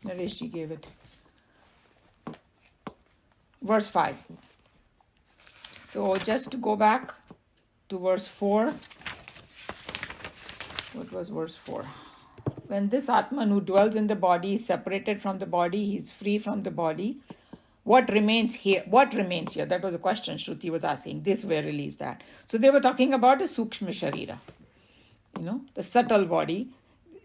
Nareshji gave it. Verse 5. So just to go back to verse 4. What was verse 4? When this Atman who dwells in the body is separated from the body, he is free from the body. What remains here? What remains here? That was a question Shruti was asking. This verily is that. So they were talking about the Sukshma Sharira. The subtle body.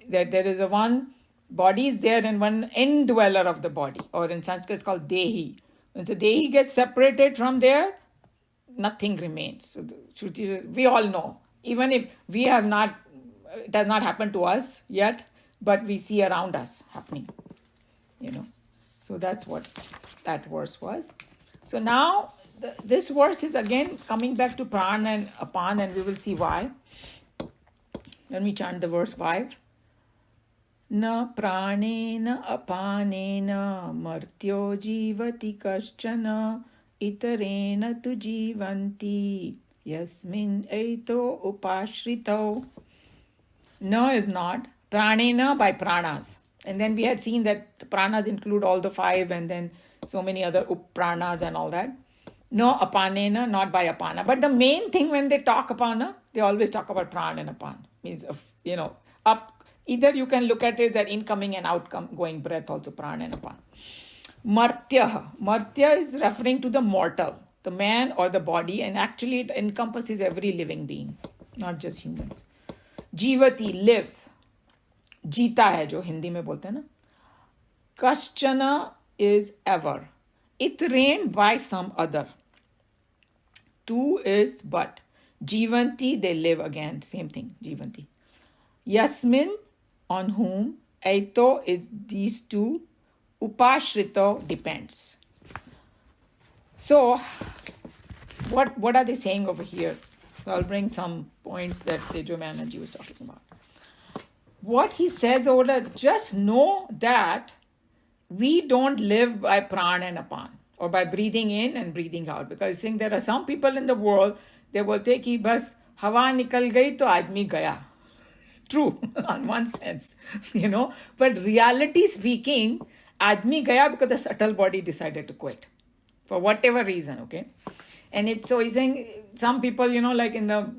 That there is a one body is there and one indweller of the body. Or in Sanskrit it's called Dehi. When the Dehi gets separated from there, nothing remains. So Shruti says, we all know. Even if we have not, it has not happened to us yet, but we see around us happening. So that's what that verse was. So now this verse is again coming back to Pran and Apan, and we will see why. Let me chant the verse 5. Na pranena apanena martyo jivati kaschana itarena tu jivanti yasmin eito upashrito. Na is not. Pranena by pranas. And then we had seen that the pranas include all the 5 and then so many other pranas and all that. No apanena, not by apana. But the main thing when they talk apana, they always talk about pran and apan. Means, up. Either you can look at it as an incoming and outgoing breath, also pran and apan. Martya. Martya is referring to the mortal, the man or the body, and actually it encompasses every living being, not just humans. Jivati, lives. Geeta hai jo Hindi mein bolte hai na. Kaschana is ever. It rained by some other. Tu is but. Jivanti, they live again. Same thing, Jivanti. Yasmin, on whom. Aito is these two. Upashrito depends. So, what are they saying over here? So I'll bring some points that Tejo Manaji was talking about. What he says over there, just know that we don't live by pran and apan, or by breathing in and breathing out. Because he's saying there are some people in the world, they will say ki bas hawa nikal gayi to aadmi gaya. True, on one sense, But reality speaking, aadmi gaya because the subtle body decided to quit. For whatever reason, okay? And so he's saying, some people, like in the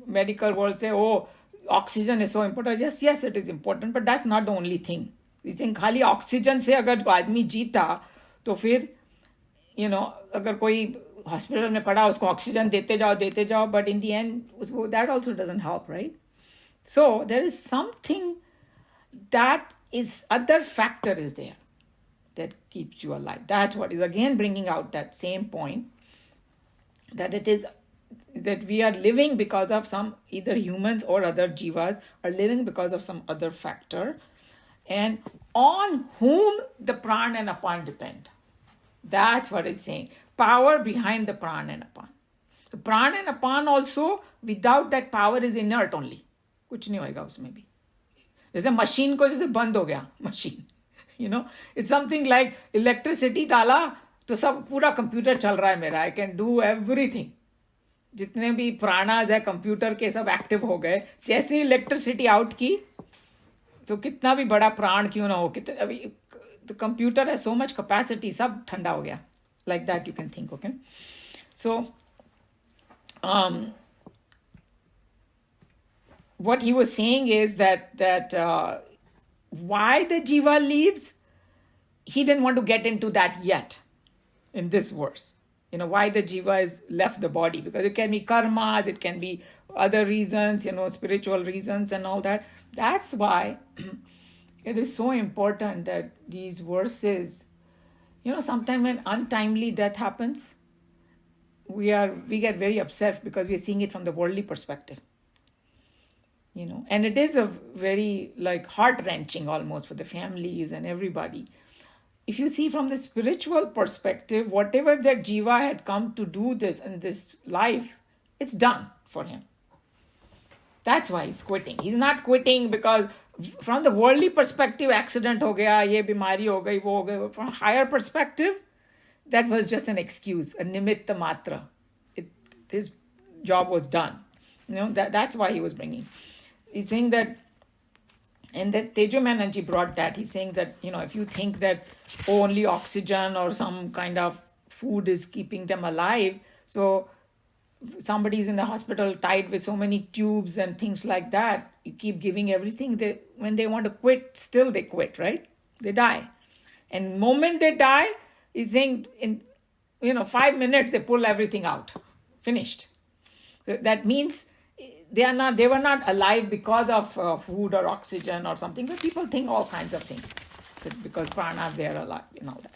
medical world say, oh, oxygen is so important. Yes, it is important, but that's not the only thing. He's saying, खाली oxygen से अगर आदमी जीता, तो फिर, अगर कोई hospital में पड़ा, उसको oxygen देते जाओ, but in the end, that also doesn't help, right? So there is something that is, other factor is there that keeps you alive. That's what is again bringing out that same point, that it is that we are living because of some, either humans or other jivas are living because of some other factor, and on whom the pran and apan depend. That's what it's saying. Power behind the pran and apan. The pran and apan also, without that power, is inert only. कुछ नहीं होएगा उसमें भी. जैसे machine को जैसे बंद हो गया machine, it's something like electricity डाला तो सब पूरा कंप्यूटर चल रहा है मेरा. I can do everything. जितने भी प्राणाज है कंप्यूटर के सब एक्टिव हो गए. जैसे इलेक्ट्रिसिटी आउट की तो कितना भी बड़ा प्राण क्यों ना हो, कितने अभी द कंप्यूटर है, सो मच कैपेसिटी, सब ठंडा हो गया. Like that you can think. Okay, so what he was saying is that why the jiva leaves, he didn't want to get into that yet in this verse. Why the jiva is left the body, because it can be karmas, it can be other reasons, spiritual reasons and all that. That's why it is so important that these verses, sometimes when untimely death happens, we get very upset because we are seeing it from the worldly perspective. And it is a very heart-wrenching almost for the families and everybody. If you see from the spiritual perspective, whatever that jiva had come to do this in this life, it's done for him. That's why he's quitting. He's not quitting because from the worldly perspective, accident ho gaya, ye bimari ho gayi, wo ho gayi. From higher perspective, that was just an excuse, a nimitta matra. His job was done. That's why he was bringing. He's saying that And then Tejo Menon brought that. He's saying that, if you think that only oxygen or some kind of food is keeping them alive, so somebody's in the hospital tied with so many tubes and things like that, you keep giving everything, when they want to quit, still they quit, right? They die. And the moment they die, he's saying in 5 minutes they pull everything out. Finished. So that means they were not alive because of food or oxygen or something, but people think all kinds of things because prana, they're alive and all that.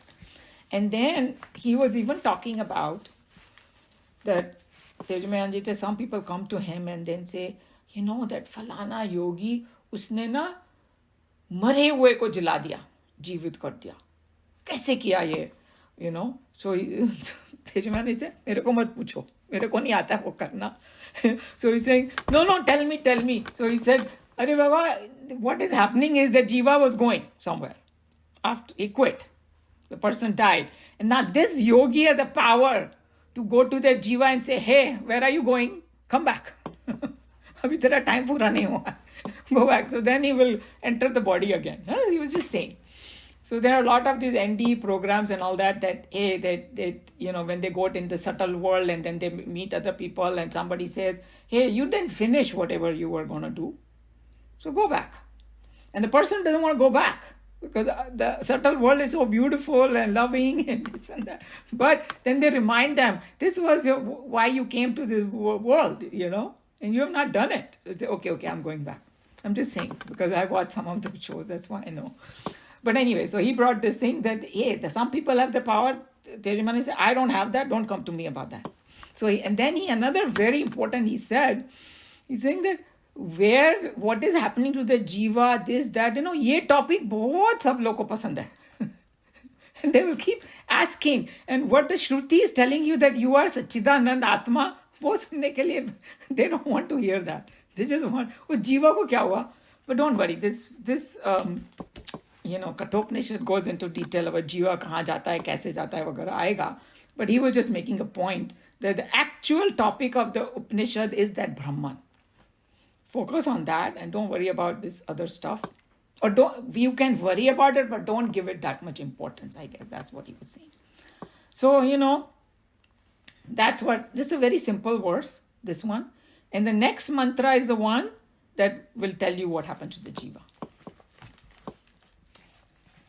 And then he was even talking about that Tejmayanji says some people come to him and then say, that falana yogi, उसने ना मरे हुए को जला दिया, जीवित कर दिया. कैसे किया ये? So Tejmayanji said, मेरे को मत पूछो, मेरे को नहीं आता वो करना. So he's saying, no, tell me. So he said, Arey Baba, what is happening is that Jiva was going somewhere. After he quit, the person died. And now this yogi has a power to go to that Jiva and say, hey, where are you going? Come back. Abhi tera time pura nahi hua. Go back. So then he will enter the body again. He was just saying. So there are a lot of these NDE programs and all that when they go in the subtle world and then they meet other people and somebody says, hey, you didn't finish whatever you were going to do. So go back. And the person doesn't want to go back because the subtle world is so beautiful and loving and this and that. But then they remind them, this was why you came to this world, and you have not done it. So they say, okay, I'm going back. I'm just saying because I watched some of the shows. That's why I know. But anyway, so he brought this thing that, hey, some people have the power. Tejumani said, I don't have that. Don't come to me about that. So another very important, he's saying that what is happening to the jiva, this, that, ye topic bahut sab log ko pasand hai. And they will keep asking. And what the Shruti is telling you that you are Sachidanand Atma, wo sunne ke liye, they don't want to hear that. They just want, oh, jiva ko kya hua? But don't worry, this Kathoupanishad goes into detail about jiva kahan jata hai, kaise jata hai, vagara aayega. But he was just making a point that the actual topic of the Upanishad is that Brahman. Focus on that and don't worry about this other stuff. Or you can worry about it, but don't give it that much importance, I guess. That's what he was saying. So, this is a very simple verse, this one. And the next mantra is the one that will tell you what happened to the jiva.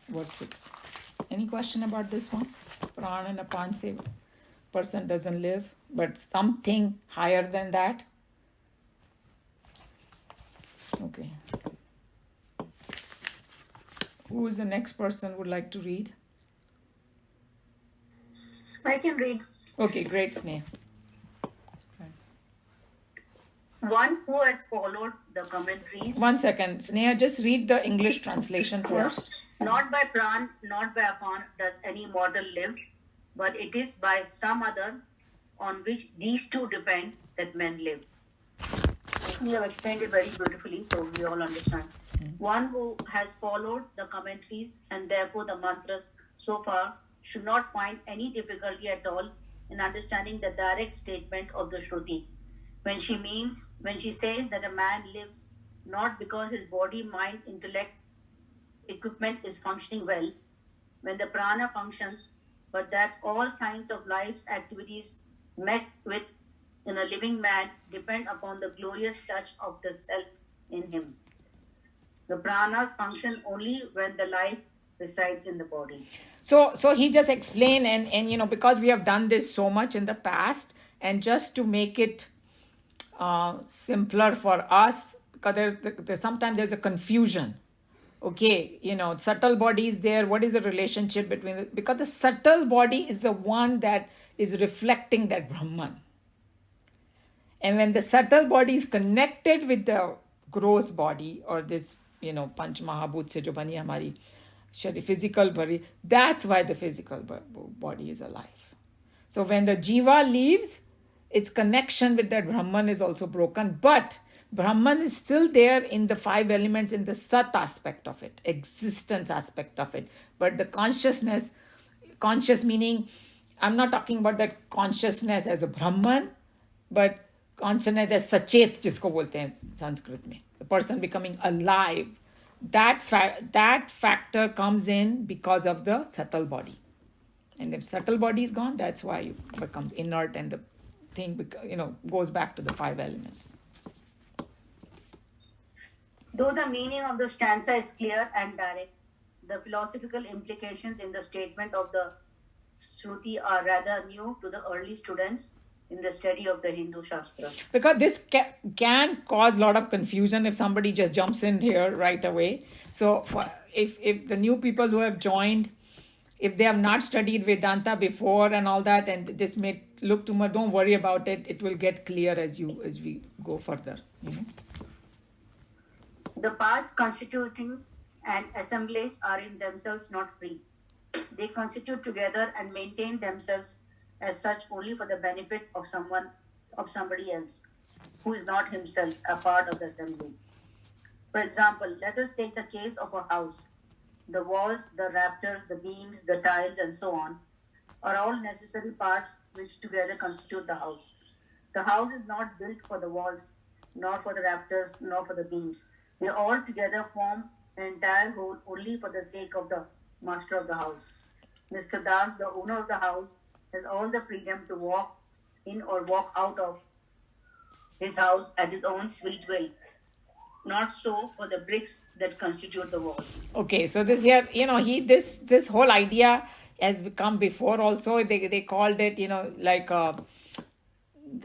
Verse 6. Any question about this one? Prana and apan se person doesn't live, but something higher than that. Okay. Who is the next person would like to read? I can read. Okay, great, Sneha. One who has followed the commentaries. 1 second. Sneha, just read the English translation first. Not by pran, not by apan does any mortal live, but it is by some other on which these two depend that men live. You have explained it very beautifully, so we all understand. One who has followed the commentaries and therefore the mantras so far should not find any difficulty at all in understanding the direct statement of the Shruti. When she says that a man lives not because his body, mind, intellect, equipment is functioning well, when the prana functions, but that all signs of life's activities met with in a living man depend upon the glorious touch of the self in him. The pranas function only when the life resides in the body. So he just explained, and because we have done this so much in the past, and just to make it simpler for us, because sometimes there's a confusion. Okay, subtle body is there. What is the relationship between because the subtle body is the one that is reflecting that Brahman. And when the subtle body is connected with the gross body or this, Panch Mahabhut se jo bani hamari physical body, that's why the physical body is alive. So when the jiva leaves, its connection with that Brahman is also broken. But Brahman is still there in the 5 elements, in the Sat aspect of it, existence aspect of it. But the conscious meaning, I'm not talking about that consciousness as a Brahman, but consciousness as Sachet, jisko bolte hain Sanskrit mein. The person becoming alive that factor comes in because of the subtle body. And if subtle body is gone, that's why it becomes inert, and the thing goes back to the 5 elements. Though the meaning of the stanza is clear and direct, the philosophical implications in the statement of the Shruti are rather new to the early students in the study of the Hindu Shastra. Because this can cause a lot of confusion if somebody just jumps in here right away. So if the new people who have joined, if they have not studied Vedanta before and all that, and this may look too much, don't worry about it. It will get clear as we go further. The parts constituting an assemblage are in themselves not free. They constitute together and maintain themselves as such only for the benefit of somebody else, who is not himself a part of the assembly. For example, let us take the case of a house. The walls, the rafters, the beams, the tiles, and so on are all necessary parts which together constitute the house. The house is not built for the walls, nor for the rafters, nor for the beams. They all together form an entire whole only for the sake of the master of the house. Mr. Das, the owner of the house, has all the freedom to walk in or walk out of his house at his own sweet will. Not so for the bricks that constitute the walls. Okay, so this here, this whole idea has come before also. They called it, like a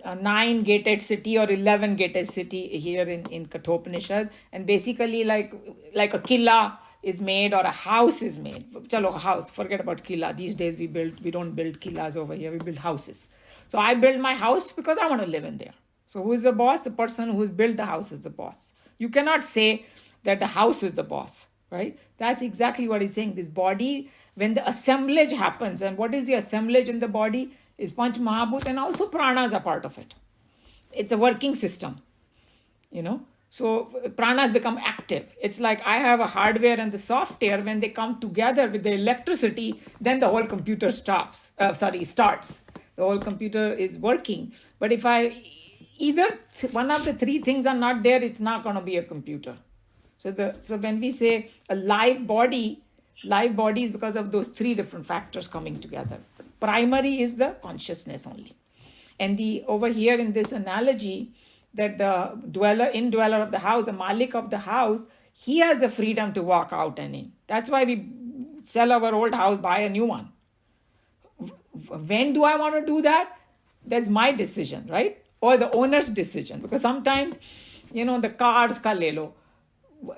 9-gated city or 11-gated city here in Kathoupanishad. And basically like a killa is made or a house is made. Chalo, a house, forget about killa. These days we don't build killas over here, we build houses. So I build my house because I want to live in there. So who is the boss? The person who's built the house is the boss. You cannot say that the house is the boss, right? That's exactly what he's saying. This body, when the assemblage happens, and what is the assemblage in the body? Is Panch Mahabhut, and also pranas are part of it. It's a working system, So pranas become active. It's like I have a hardware and the software. When they come together with the electricity, then the whole computer starts. The whole computer is working. But if either one of the 3 things are not there, it's not going to be a computer. So when we say a live body is because of those 3 different factors coming together. Primary is the consciousness only. And over here in this analogy, that the indweller of the house, the malik of the house, he has the freedom to walk out and in. That's why we sell our old house, buy a new one. When do I want to do that? That's my decision, right? Or the owner's decision. Because sometimes, the cars ka le lo.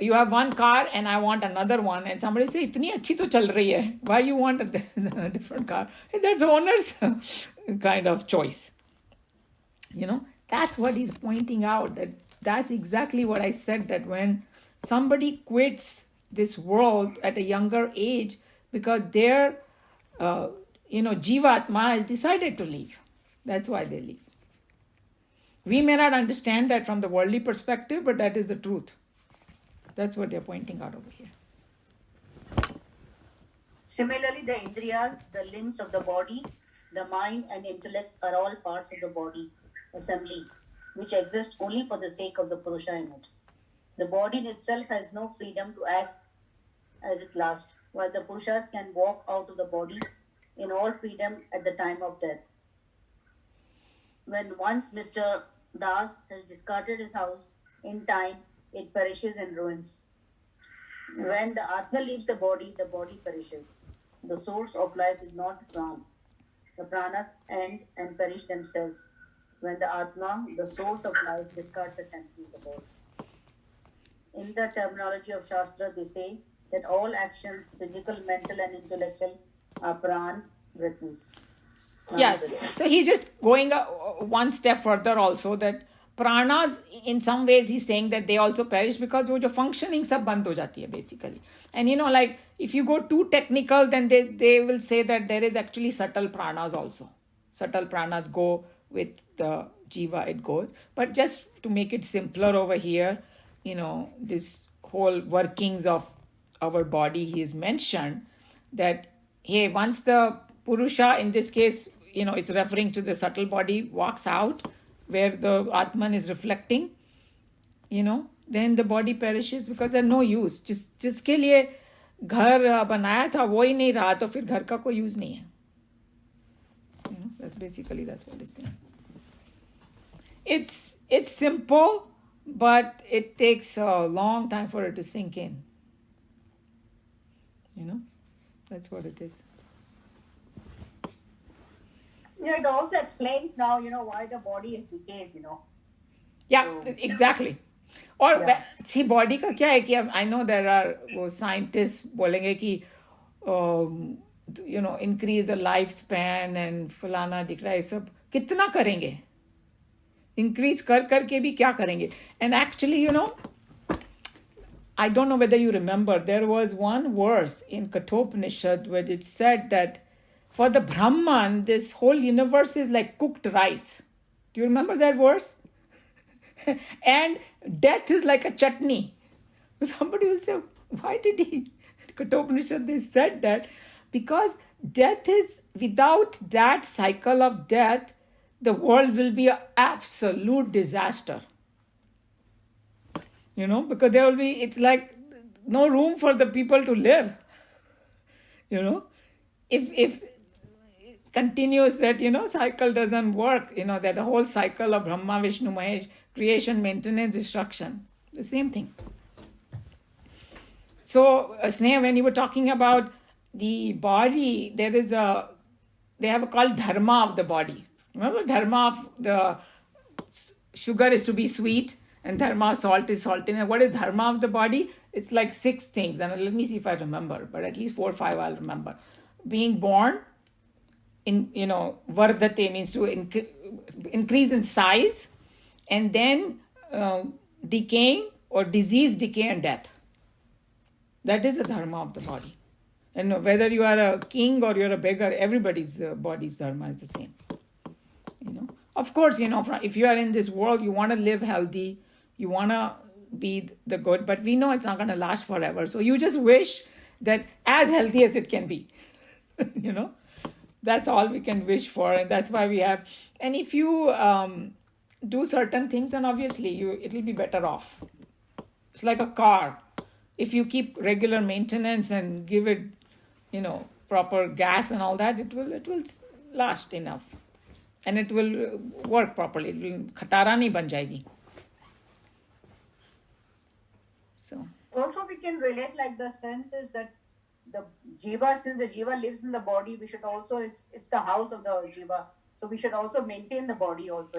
You have one car and I want another one, and somebody say, "Itni achhi to chal rahi hai. Why you want a different car?" That's the owner's kind of choice. That's what he's pointing out. That's exactly what I said, that when somebody quits this world at a younger age because their, Jivatma has decided to leave. That's why they leave. We may not understand that from the worldly perspective, but that is the truth. That's what they're pointing out over here. Similarly, the indriyas, the limbs of the body, the mind and intellect are all parts of the body assembly, which exist only for the sake of the Purusha in it. The body in itself has no freedom to act as it last, while the Purushas can walk out of the body in all freedom at the time of death. When once Mr. Das has discarded his house, in time it perishes and ruins. When the Atma leaves the body perishes. The source of life is not Pran. The pranas end and perish themselves. When the Atma, the source of life, discards the temple of the body. In the terminology of Shastra, they say that all actions, physical, mental, and intellectual, are Pran Vrittis. Yes. So he's just going one step further also, that pranas, in some ways he's saying that they also perish because the functioning sab band ho jati hai basically. And like if you go too technical, then they will say that there is actually subtle pranas also. Subtle pranas go with the jiva, it goes. But just to make it simpler over here, this whole workings of our body, he is mentioned that, hey, once the Purusha, in this case, it's referring to the subtle body, walks out, where the Atman is reflecting, then the body perishes because there's no use. जिसके लिए घर बनाया था वो ही नहीं रहा तो फिर घर का कोई यूज नहीं है. That's what it's saying. It's simple, but it takes a long time for it to sink in. That's what it is. It also explains now, why the body decays, Yeah, So- exactly. और Yeah. see body का क्या है कि I know there are वो scientist बोलेंगे कि increase the lifespan and फलाना दिख रहा है सब कितना करेंगे increase करके भी क्या करेंगे. And actually I don't know whether you remember, there was one verse in Kathoupanishad where it said that for the Brahman this whole universe is like cooked rice. Do you remember that verse? And death is like a chutney. Somebody will say, why did he? Kathoupanishad, they said that because death is, without that cycle of death, the world will be an absolute disaster. Because there will be, it's like no room for the people to live. If continues that, cycle doesn't work, that the whole cycle of Brahma, Vishnu, Mahesh, creation, maintenance, destruction, the same thing. So, Sneha, when you were talking about the body, they have called dharma of the body. Remember, dharma of the sugar is to be sweet, and dharma of salt is salty. And what is dharma of the body? It's like 6 things. And let me see if I remember, but at least 4 or 5 I'll remember. Being born, vardhate means to increase in size, and then decaying or disease, decay, and death. That is the dharma of the body. And whether you are a king or you're a beggar, everybody's body's dharma is the same. Of course, if you are in this world, you want to live healthy, you want to be the good, but we know it's not going to last forever. So you just wish that as healthy as it can be. That's all we can wish for, and that's why we have. And if you do certain things, then obviously it'll be better off. It's like a car. If you keep regular maintenance and give it, proper gas and all that, it will last enough, and it will work properly. It will khatara nahi ban jayegi. So. Also, we can relate like the sense is that the jiva, since the jiva lives in the body, we should also, it's the house of the jiva. So we should also maintain the body also,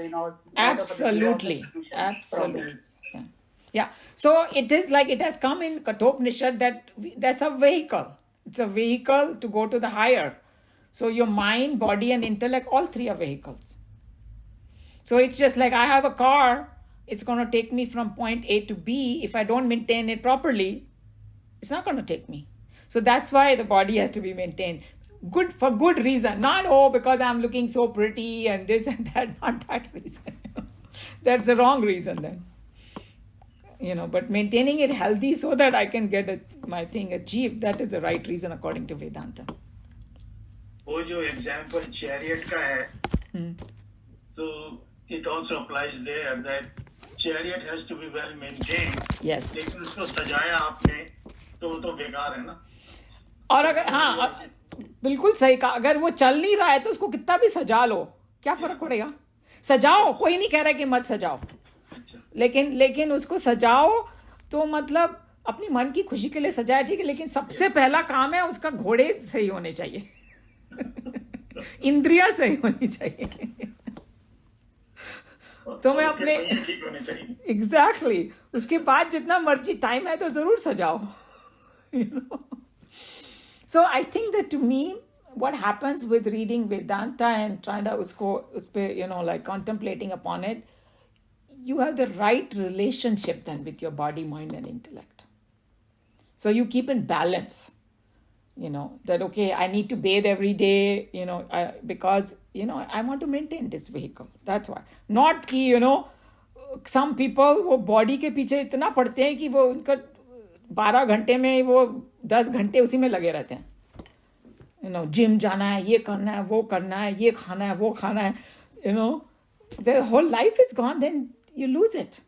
Absolutely. Absolutely. Yeah. So it is like it has come in Kathoupanishad that that's a vehicle. It's a vehicle to go to the higher. So your mind, body, and intellect, all 3 are vehicles. So it's just like I have a car. It's going to take me from point A to B. If I don't maintain it properly, it's not going to take me. So that's why the body has to be maintained. For good reason. Not, because I'm looking so pretty and this and that. Not that reason. That's the wrong reason then. But maintaining it healthy so that I can get my thing achieved, that is the right reason according to Vedanta. वो जो example chariot का है, so it also applies there that chariot has to be well maintained. Yes. लेकिन उसको सजाया आपने तो वो तो बेकार है ना. और अगर बिल्कुल सही कहा, अगर वो चल नहीं रहा है तो उसको कितना भी सजा लो, क्या फर्क पड़ेगा. सजाओ, कोई नहीं कह रहा कि मत सजाओ, लेकिन उसको सजाओ तो मतलब अपनी मन की खुशी के लिए सजाया, ठीक है, लेकिन सबसे पहला काम है उसका घोड़े सही होने चाहिए. इंद्रियां सही होनी चाहिए. तो मैं अपने एग्जैक्टली उसके बाद जितना मर्जी टाइम है तो जरूर सजाओ. So I think that to me, what happens with reading Vedanta and trying to like contemplating upon it, you have the right relationship then with your body, mind, and intellect. So you keep in balance, that, okay, I need to bathe every day, because, I want to maintain this vehicle. That's why. Not ki, some people, वो body के पीछे इतना पड़ते हैं कि वो उनका 12 घंटे में वो 10 घंटे उसी में लगे रहते हैं. जिम जाना है, ये करना है, वो करना है, ये खाना है, वो खाना है, the whole life is gone, then you lose it.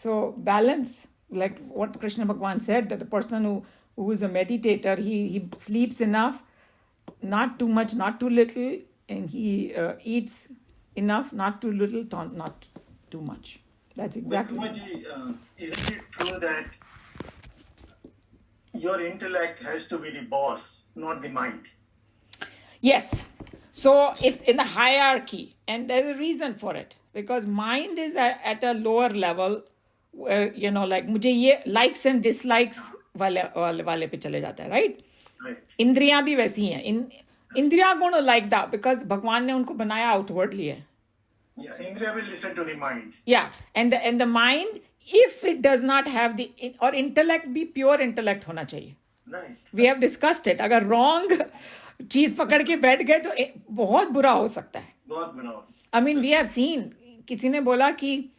So balance, like what Krishna Bhagwan said, that the person who is a meditator, he sleeps enough, not too much, not too little, and he eats enough, not too little, not too much. That's exactly. But isn't it true that your intellect has to be the boss, not the mind? Yes. So if in the hierarchy, and there's a reason for it, because mind is at a lower level where, like मुझे ये likes and dislikes वाले पे चले जाता है, right? Right. इंद्रियां भी वैसी हैं. इंद्रियां going to like that because भगवान ने उनको बनाया outwardly है. Yeah, Indriya will listen to the mind. Yeah, and the mind, if it does not have the, or intellect भी pure intellect होना चाहिए. Right. We have discussed it. अगर wrong चीज पकड़ के बैठ गए तो बहुत बुरा हो सकता है. बहुत बुरा हो. I mean, we have seen, किसी ने बोला कि,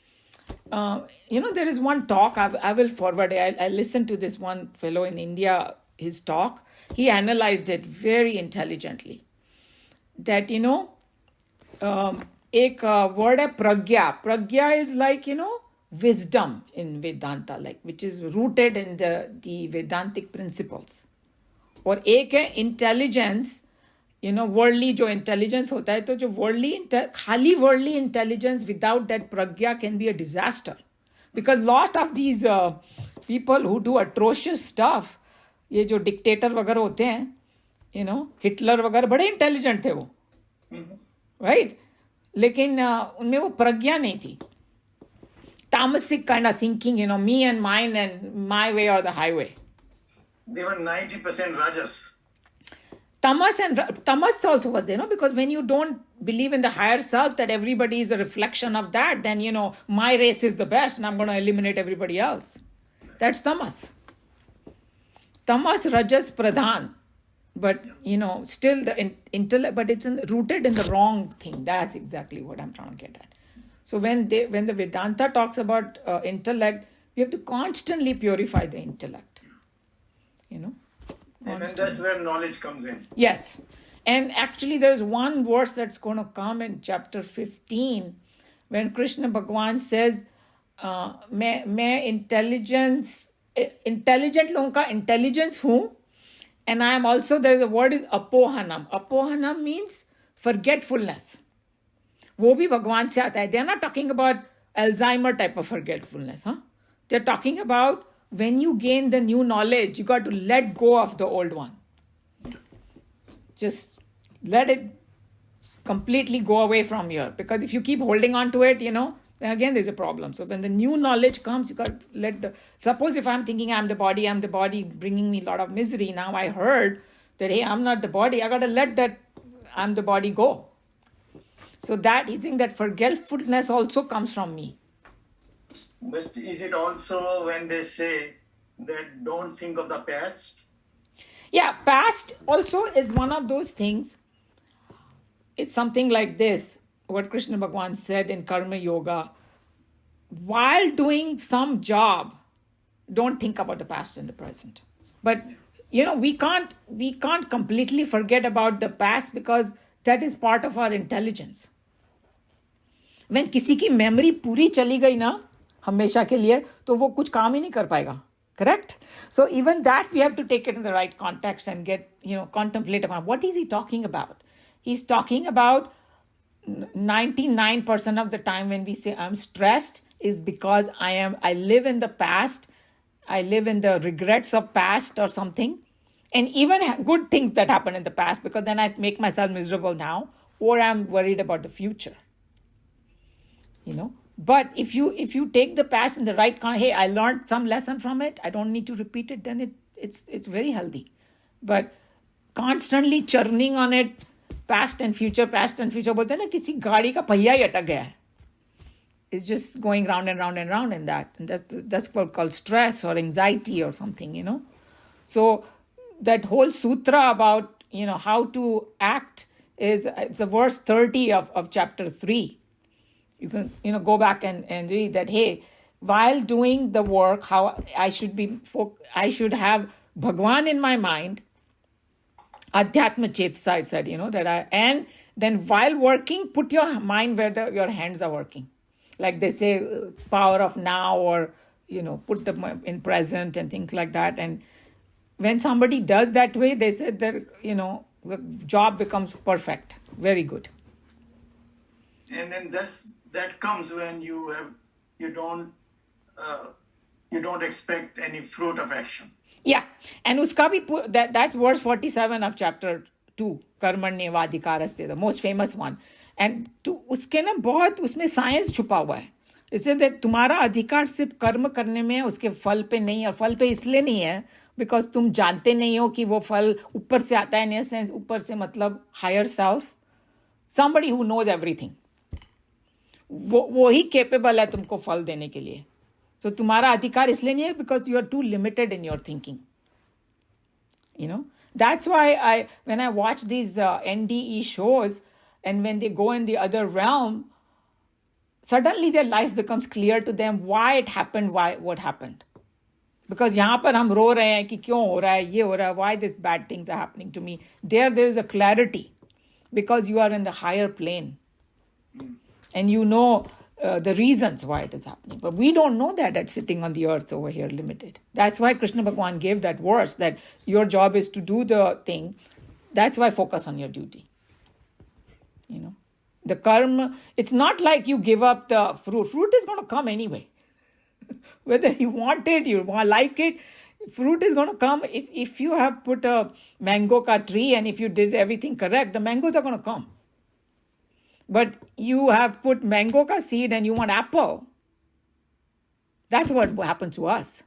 there is one talk, I will forward it. I listened to this one fellow in India, his talk. He analyzed it very intelligently. That, एक word है pragya. Pragya is like, wisdom in Vedanta, like which is rooted in the Vedantic principles. और एक है intelligence, worldly जो intelligence होता है, तो जो खाली worldly intelligence without that pragya can be a disaster. Because lot of these people who do atrocious stuff, ये जो dictator वगैरह होते हैं, Hitler वगैरह बड़े intelligent थे वो, right? लेकिन उनमें वो प्रज्ञा नहीं थी. Tamasic kind of thinking, me and mine and my way or the highway. They were 90% Rajas. Tamas also was there, because when you don't believe in the higher self, that everybody is a reflection of that, then, my race is the best and I'm going to eliminate everybody else. That's tamas. Tamas, rajas, pradhan. But, still the intellect, but it's rooted in the wrong thing. That's exactly what I'm trying to get at. So when the Vedanta talks about intellect, we have to constantly purify the intellect. And that's where knowledge comes in. Yes. And actually there's one verse that's going to come in chapter 15 when Krishna Bhagwan says, मैं intelligent लोगों का intelligence हूँ. And I am also, there is a word is apohanam. Apohanam means forgetfulness. वो भी भगवान से आता है. They are not talking about Alzheimer type of forgetfulness. They're talking about when you gain the new knowledge, you got to let go of the old one. Just let it completely go away from you. Because if you keep holding on to it, then again there's a problem. So when the new knowledge comes, you got to let suppose if I'm thinking I'm the body bringing me a lot of misery. Now I heard that, hey, I'm not the body. I got to let that I'm the body go. So that he's saying that forgetfulness also comes from me. But is it also when they say that don't think of the past? Yeah, past also is one of those things. It's something like this, what Krishna Bhagwan said in Karma Yoga. While doing some job, don't think about the past and the present. But, we can't completely forget about the past because that is part of our intelligence. When किसी की memory पूरी चली गई ना, हमेशा के लिए, तो वो कुछ काम ही नहीं कर पाएगा. Correct? So even that we have to take it in the right context and get, contemplate about what is he talking about. He's talking about 99% of the time when we say I'm stressed is because I live in the past. I live in the regrets of past or something. And even good things that happen in the past, because then I make myself miserable now, or I'm worried about the future. But if you take the past in the right kind, hey, I learned some lesson from it, I don't need to repeat it, then it's very healthy. But constantly churning on it, past and future, बोलते हैं ना किसी गाड़ी का पहिया ही अटक गया है. It's just going round and round and round in that. And that's called stress or anxiety or something, So that whole sutra about, how to act it's a verse 30 of chapter 3. You can, go back and read that, hey, while doing the work, how I should have Bhagwan in my mind, Adhyatma Chetsa, it said, and then while working, put your mind where your hands are working. like they say, power of now, or, put them in present and things like that. And when somebody does that way, they say that, the job becomes perfect, very good. And then that comes when you don't you don't expect any fruit of action. Yeah, and uska bhi that's verse 47 of chapter 2, कर्मण्येवाधिकारस्ते, the most famous one. And to उसके ना बहुत उसमें science छुपा हुआ है. इससे that तुम्हारा अधिकार सिर्फ कर्म करने में है, उसके फल पे नहीं है. और फल पे इसलिए नहीं है बिकॉज तुम जानते नहीं हो कि वो फल ऊपर से आता है. इन सेंस ऊपर से मतलब higher self, somebody who knows everything, वो ही केपेबल है तुमको फल देने के लिए. So तुम्हारा अधिकार इसलिए नहीं है because you are too limited in your thinking. That's why when I watch these NDE shows, and when they go in the other realm, suddenly their life becomes clear to them why it happened, what happened. Because यहाँ पर हम रो रहे हैं कि क्यों हो रहा है, ये हो रहा है, why these bad things are happening to me. There is a clarity because you are in the higher plane. And you know the reasons why it is happening. But we don't know that sitting on the earth over here limited. That's why Krishna Bhagwan gave that verse that your job is to do the thing. That's why focus on your duty. The karma, it's not like you give up the fruit. Fruit is going to come anyway. Whether you want it, you like it, fruit is going to come. If you have put a mango ka tree and if you did everything correct, the mangoes are going to come. But you have put mango ka seed and you want apple. That's what happens to us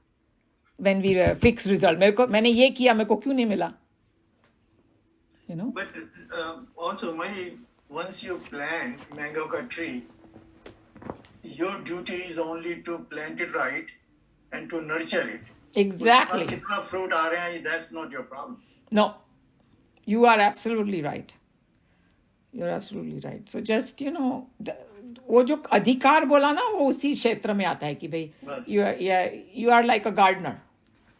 when we fix result. मैंने ये किया, मेरे को क्यों नहीं मिला? But also, once you plant mango ka tree, your duty is only to plant it right and to nurture it. Exactly. कितना fruit आ रहे हैं, that's not your problem. No, you are absolutely right. You're absolutely right. So just, वो जो अधिकार बोला ना, वो उसी क्षेत्र में आता है कि भाई, you are like a gardener.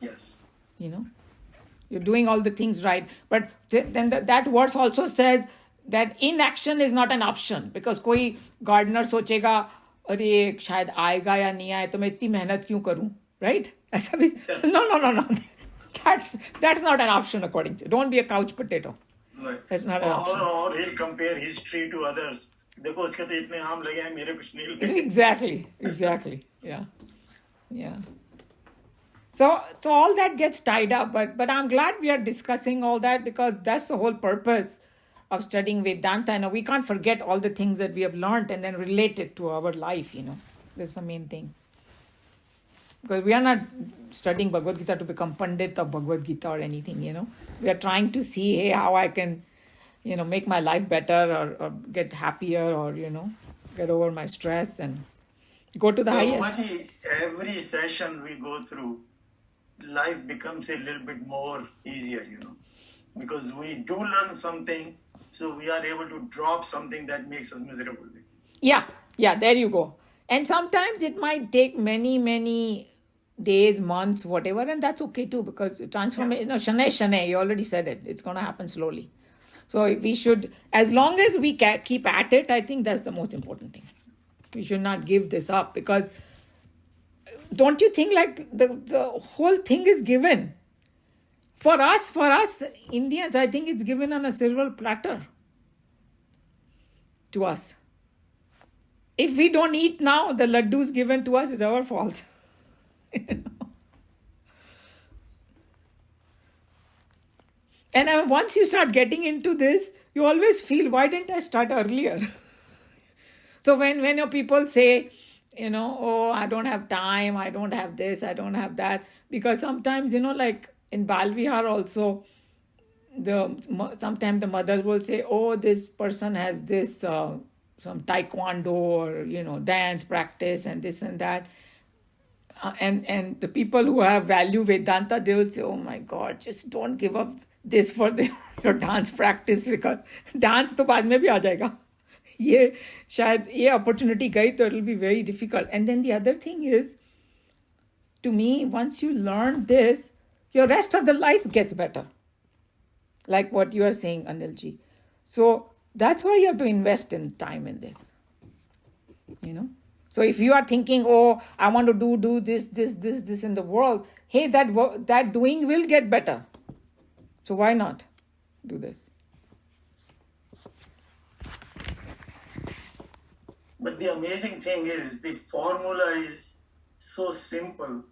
Yes. You're doing all the things right. But then that verse also says that inaction is not an option. Because कोई gardener सोचेगा, अरे शायद आएगा या नहीं आए तो मैं इतनी मेहनत क्यों करूं, right? ऐसा भी no. That's not an option according to. Don't be a couch potato. Right. That's not an option. Or he'll compare his tree to others. देखो उसके तो इतने आम लगे हैं, मेरे कुछ नहीं लगे. Exactly. Yeah. So all that gets tied up, but I'm glad we are discussing all that because that's the whole purpose of studying Vedanta. We can't forget all the things that we have learned and then relate it to our life. That's the main thing. Because we are not studying Bhagavad Gita to become Pandit of Bhagavad Gita or anything, We are trying to see, hey, how I can, make my life better or get happier or, get over my stress and go to the highest. Every session we go through, life becomes a little bit more easier, Because we do learn something, so we are able to drop something that makes us miserable. Yeah, there you go. And sometimes it might take many days, months, whatever, and that's okay too because transformation, Shane, you already said it. It's going to happen slowly. So we should, as long as we keep at it, I think that's the most important thing. We should not give this up because don't you think like the whole thing is given? For us Indians, I think it's given on a silver platter to us. If we don't eat now, the laddus given to us is our fault. And once you start getting into this, you always feel, why didn't I start earlier? So when your people say, oh, I don't have time, I don't have this, I don't have that, because sometimes, like in Balvihar also, sometimes the mothers will say, oh, this person has this, some taekwondo or, dance practice and this and that. And the people who have value Vedanta, they will say, oh my God, just don't give up this for your dance practice because dance to baad mein bhi aa jayega. Shayad ye opportunity gayi to it will be very difficult. And then the other thing is, to me, once you learn this, your rest of the life gets better. Like what you are saying, Anilji. So that's why you have to invest in time in this. So if you are thinking, oh, I want to do this in the world, hey, that doing will get better. So why not do this? But the amazing thing is the formula is so simple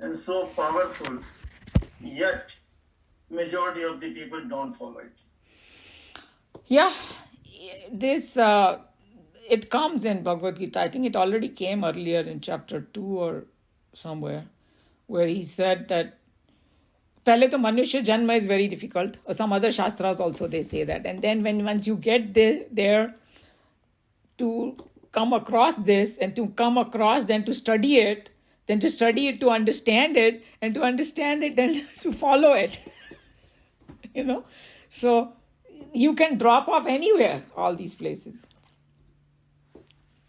and so powerful, yet majority of the people don't follow it. Yeah, this it comes in Bhagavad Gita. I think it already came earlier in chapter 2 or somewhere, where he said that pehle to manusya janma is very difficult, or some other shastras also they say that, and then once you get there to come across this, and to come across, then to study it, to understand it, and to understand it, then to follow it. So you can drop off anywhere, all these places.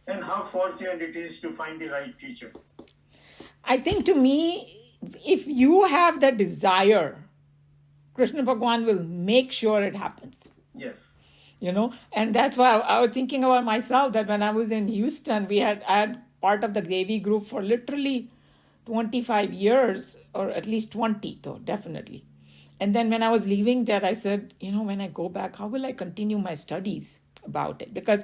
And how fortunate it is to find the right teacher. I think, to me, if you have the desire, Krishna Bhagwan will make sure it happens. Yes. And that's why I was thinking about myself, that when I was in Houston, I had part of the Devi group for literally 25 years, or at least 20, though, definitely. And then when I was leaving there, I said, when I go back, how will I continue my studies about it? Because,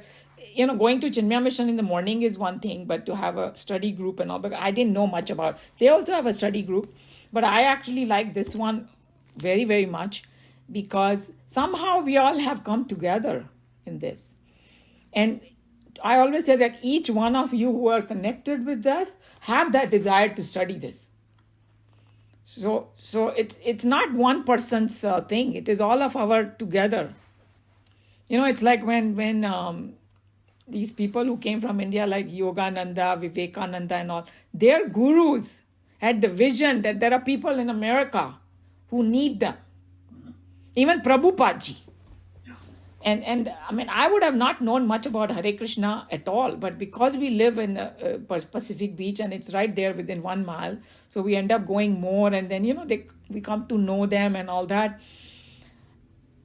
going to Chinmaya Mission in the morning is one thing, but to have a study group and all, because I didn't know much about it. They also have a study group, but I actually like this one very, very much, because somehow we all have come together in this. And I always say that each one of you who are connected with us have that desire to study this. So it's not one person's thing. It is all of our together. It's like when these people who came from India, like Yogananda, Vivekananda and all, their gurus had the vision that there are people in America who need them. Even Prabhupada ji. And I mean, I would have not known much about Hare Krishna at all, but because we live in Pacific Beach and it's right there within 1 mile, so we end up going more, and then, we come to know them and all that.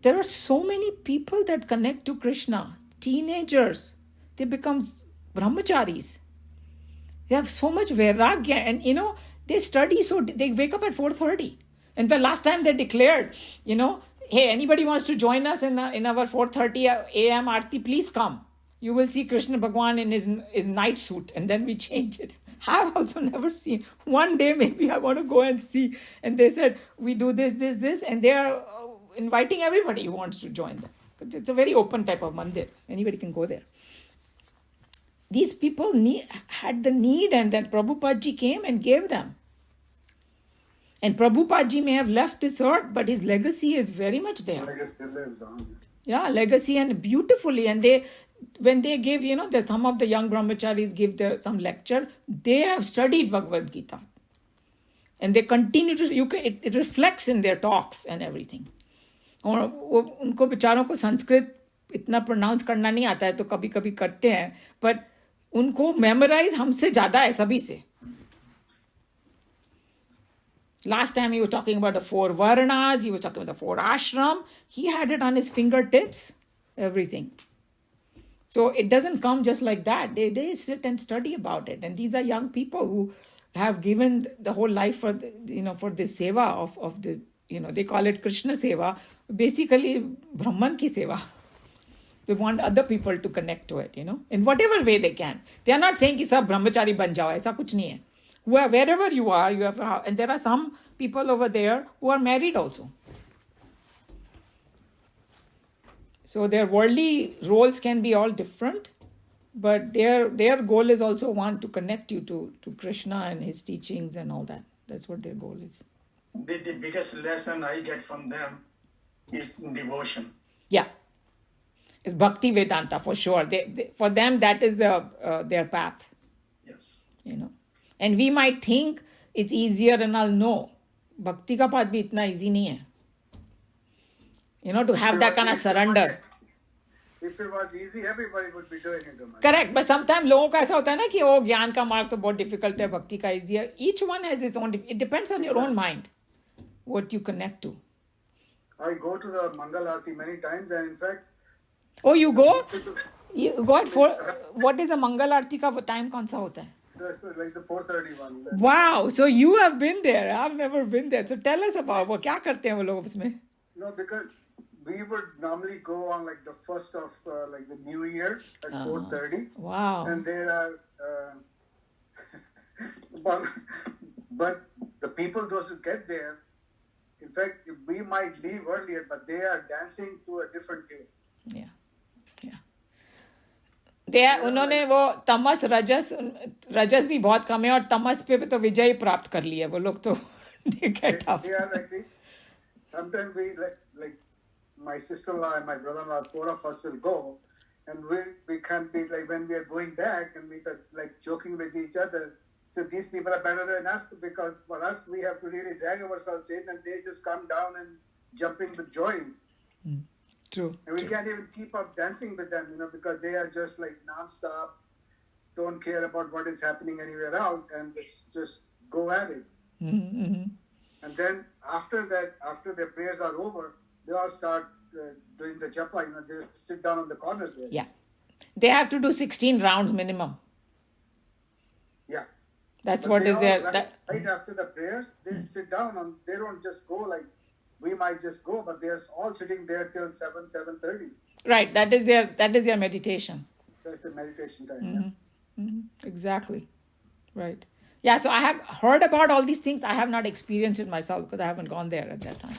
There are so many people that connect to Krishna. Teenagers, they become brahmacharis. They have so much vairagya, and, they study, so they wake up at 4:30. And the last time they declared, hey, anybody wants to join us in our 4:30 a.m. Aarti, please come. You will see Krishna Bhagwan in his night suit. And then we change it. I've also never seen. One day maybe I want to go and see. And they said, we do this. And they are inviting everybody who wants to join them. It's a very open type of mandir. Anybody can go there. These people had the need, and then Prabhupada ji came and gave them. And Prabhupada ji may have left this earth, but his legacy is very much there. Legacy lives on. Yeah, legacy, and beautifully. And when they give, some of the young brahmacharis give some lecture, they have studied Bhagavad Gita. And they continue to, it reflects in their talks and everything. और उनको बेचारों को संस्कृत इतना pronounce करना नहीं आता है, तो कभी कभी करते हैं, but उनको मेमोराइज हमसे ज़्यादा है सभी से. Last time he was talking about the 4 Varnas, he was talking about the 4 ashram. He had it on his fingertips, everything. So it doesn't come just like that. They sit and study about it. And these are young people who have given the whole life for this seva of the, they call it Krishna seva. Basically, Brahman ki seva. They want other people to connect to it, in whatever way they can. They are not saying ki sab brahmachari ban jao, aisa kuch nahi hai. Wherever you are, you have, and there are some people over there who are married also. So their worldly roles can be all different, but their goal is also one to connect you to Krishna and his teachings and all that. That's what their goal is. The biggest lesson I get from them is devotion. Yeah. It's Bhakti Vedanta for sure. For them, that is their path. Yes. And we might think it's easier and all. No. Bhakti ka path bhi itna easy nahi hai. To have that kind of surrender. If it was easy, everybody would be doing it. Correct. But sometimes लोगों का ऐसा होता है ना कि वो ज्ञान का मार्ग तो बहुत difficult है, भक्ति का easy है. Each one has its own. It depends on your own mind, what you connect to. I go to the Mangal Aarti many times, and in fact... Oh, you go? You got for what is a Mangal Aarti का time कौन सा होता है? That's like the 4:30 one. Wow, so you have been there. I've never been there. So tell us about वो क्या करते हैं वो लोग उसमें? No, because we would normally go on like the first of like the New Year at 4:30. Wow. And there are, but the people, those who get there, in fact, we might leave earlier, but they are dancing to a different tune. Yeah. Yeah. उन्होंने वो तमस रजस भी बहुत कम है और तमस पे तो विजय प्राप्त कर लिया वो लोग तो They are actually, sometimes we like my sister-in-law and my brother-in-law, 4 of us will go, and we can't be like when we are going back and we are like joking with each other. So these people are better than us because for us we have to really drag ourselves in, and they just come down and jumping with joy. True. And we can't even keep up dancing with them, because they are just like non-stop, don't care about what is happening anywhere else, and just go at it. Mm-hmm. And then after that, after their prayers are over, they all start doing the japa, they sit down on the corners there. Yeah. They have to do 16 rounds minimum. Yeah. That's But what they is all, there. right after the prayers, they sit down and they don't just go like we might just go, but they're all sitting there till 7:30. Right. That is their meditation. That's the meditation time. Yeah. Exactly. Right. Yeah, so I have heard about all these things. I have not experienced it myself because I haven't gone there at that time.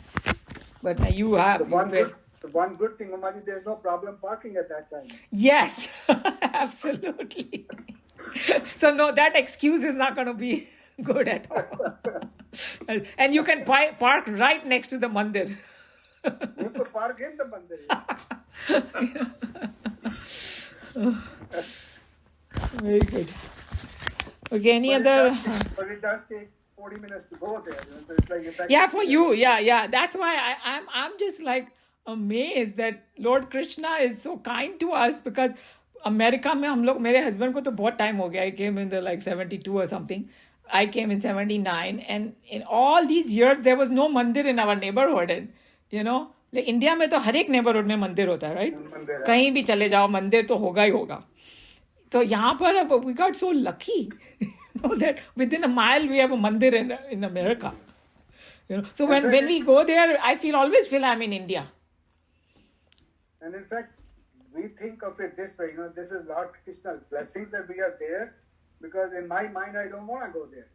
But now you have. The one good thing, Umaji, there's no problem parking at that time. Yes, absolutely. So no, that excuse is not going to be good at all. And you can park right next to the mandir. You could park in the mandir. Very good. Okay, any other? But it does take 40 minutes to go there. So it's like Yeah, for you. Yeah. That's why I'm just like amazed that Lord Krishna is so kind to us because America में हम लोग मेरे husband को तो बहुत time हो गया. I came in the like 72 or something. I came in 79, and in all these years there was no mandir in our neighborhood. And like India में तो हर एक neighborhood में मंदिर होता है, right? कहीं भी चले जाओ मंदिर तो होगा ही होगा. So यहाँ पर we got so lucky, that within a mile we have a mandir in America. So when we go there, I always feel I'm in India. And in fact, we think of it this way, this is Lord Krishna's blessings that we are there, because in my mind I don't want to go there.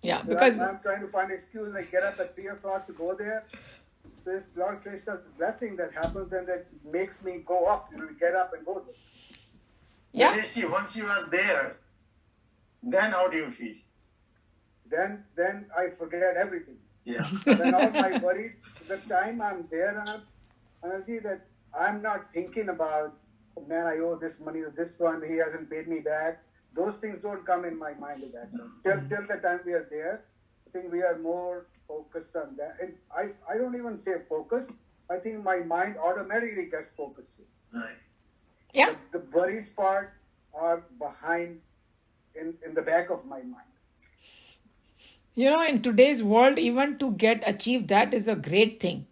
Yeah, because I'm trying to find an excuse like get up at 3 o'clock to go there. So it's Lord Krishna's blessing that happens, then that makes me go up, get up and go there. Yeah. Once you are there, then how do you feel? Then I forget everything. Yeah. Then all my worries, the time I'm there, and that I'm not thinking about, oh man, I owe this money to this one, he hasn't paid me back. Those things don't come in my mind at that time. Till the time we are there, I think we are more focused on that. And I don't even say focused. I think my mind automatically gets focused here. Right. yeah, The worries part are behind in the back of my mind. in today's world, even to achieve that is a great thing.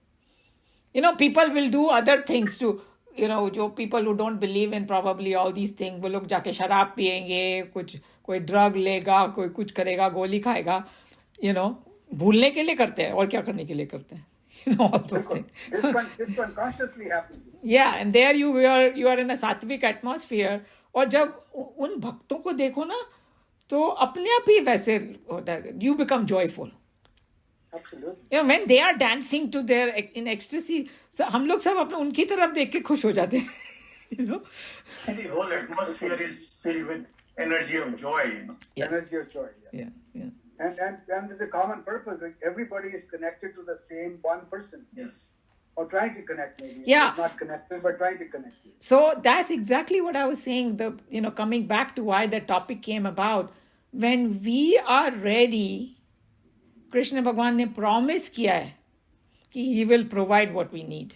People will do other things too. जो people who don't believe in probably all these things, वो लोग जाके शराब पिएंगे, कोई drug लेगा, कोई कुछ करेगा, गोली खाएगा, भूलने के लिए करते हैं और क्या करने के लिए करते हैं. All those things. This one consciously happens. Yeah, and there you are in a sattvic atmosphere. और जब उन भक्तों को देखो ना, तो अपने आप ही वैसे होता है. You become joyful. Absolutely. When they are dancing to their in ecstasy, so हम लोग सब अपने उनकी तरफ देख के खुश हो जाते हैं. See, the whole atmosphere is filled with energy of joy. Yes. Energy of joy. Yeah. And there's a common purpose. Like everybody is connected to the same one person. Yes. Or trying to connect, maybe. Yeah. Not connected, but trying to connect. So that's exactly what I was saying. Coming back to why the topic came about. When we are ready, Krishna Bhagwan ने promise किया है कि he will provide what we need.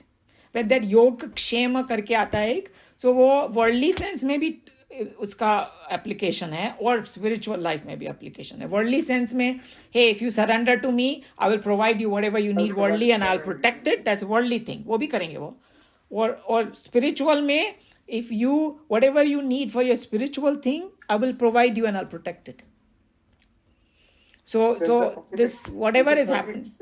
When that योग क्षेम करके आता है एक, so वो worldly sense में भी उसका application है और spiritual life में भी application है. Worldly sense में, hey, if you surrender to me, I will provide you whatever you need worldly and I'll protect it. That's worldly thing. वो भी करेंगे वो. और spiritual में, If you, whatever you need for your spiritual thing, I will provide you and I'll protect it. So this, whatever is happening.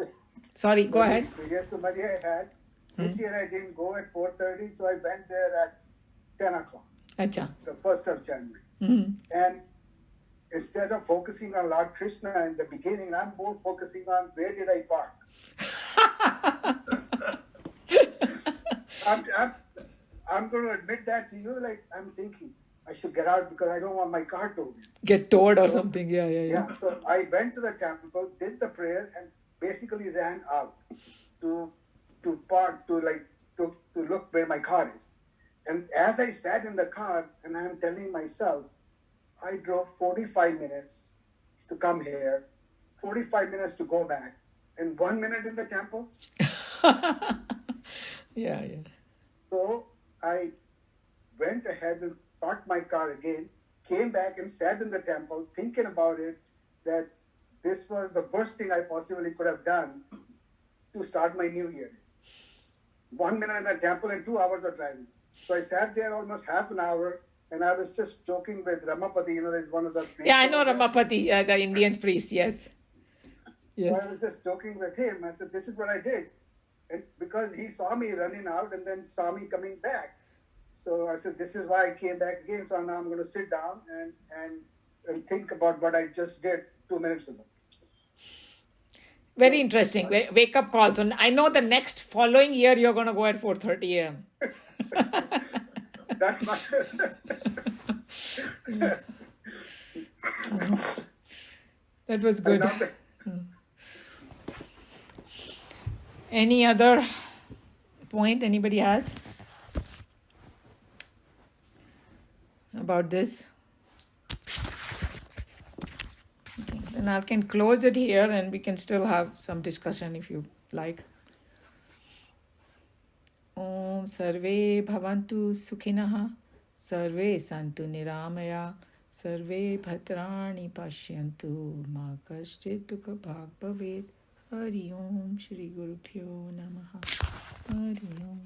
Sorry, go ahead. Experience I had. This year I didn't go at 4:30, so I went there at 10 o'clock. Acha. The 1st of January. And instead of focusing on Lord Krishna in the beginning, I'm more focusing on where did I park. I'm going to admit that to you. Like, I'm thinking I should get out because I don't want my car towed. Get towed or something. Yeah. So I went to the temple, did the prayer, and basically ran out to park to look where my car is. And as I sat in the car, and I'm telling myself, I drove 45 minutes to come here, 45 minutes to go back, and 1 minute in the temple. Yeah. So I went ahead and parked my car again, came back and sat in the temple thinking about it, that this was the worst thing I possibly could have done to start my new year. 1 minute in the temple and 2 hours of driving. So I sat there almost half an hour, and I was just joking with Ramapati. There's one of the priests. Yeah, I know Ramapati, the Indian priest, yes. So I was just joking with him. I said, this is what I did. And because he saw me running out and then saw me coming back. So I said, this is why I came back again. So now I'm going to sit down and think about what I just did 2 minutes ago. Very interesting. Wake up call. So I know the next following year you're going to go at 4:30 a.m. That's my... That was good. Any other point anybody has about this? Okay, then I can close it here and we can still have some discussion if you like. Om Sarve Bhavantu Sukhinah Sarve Santu Niramaya Sarve Bhadrani Pashyantu Ma Kashchit Dukha Bhag Bhavet. Hari Om Shri Guru Pyo Namaha. Hari Om.